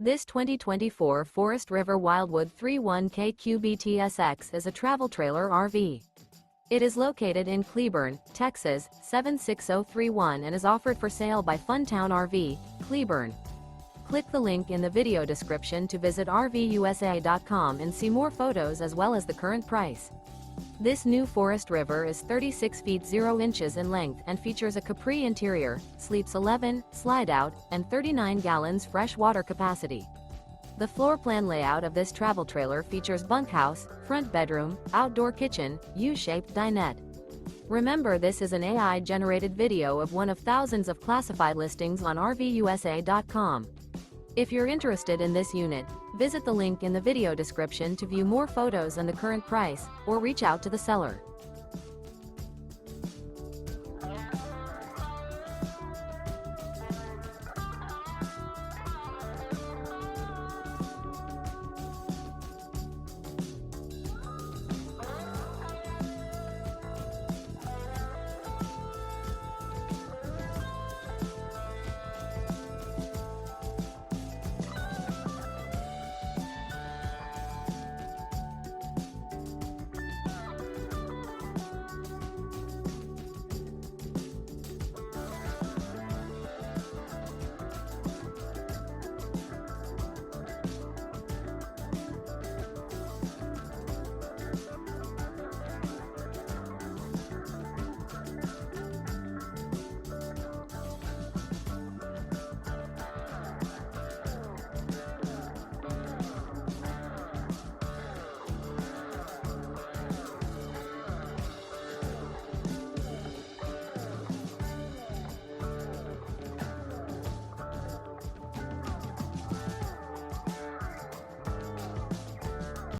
This 2024 Forest River Wildwood 31KQBTSX is a travel trailer RV. It is located in Cleburne, Texas, 76031 and is offered for sale by Funtown RV, Cleburne. Click the link in the video description to visit RVUSA.com and see more photos as well as the current price. This new Forest River is 36 feet 0 inches in length and features a CAPRI interior, sleeps 11, Slideout, and 39 gallons fresh water capacity. The floor plan layout of this travel trailer features bunkhouse, front bedroom, outdoor kitchen, U-shaped dinette. Remember, this is an AI-generated video of one of thousands of classified listings on RVUSA.com. If you're interested in this unit, visit the link in the video description to view more photos and the current price, or reach out to the seller.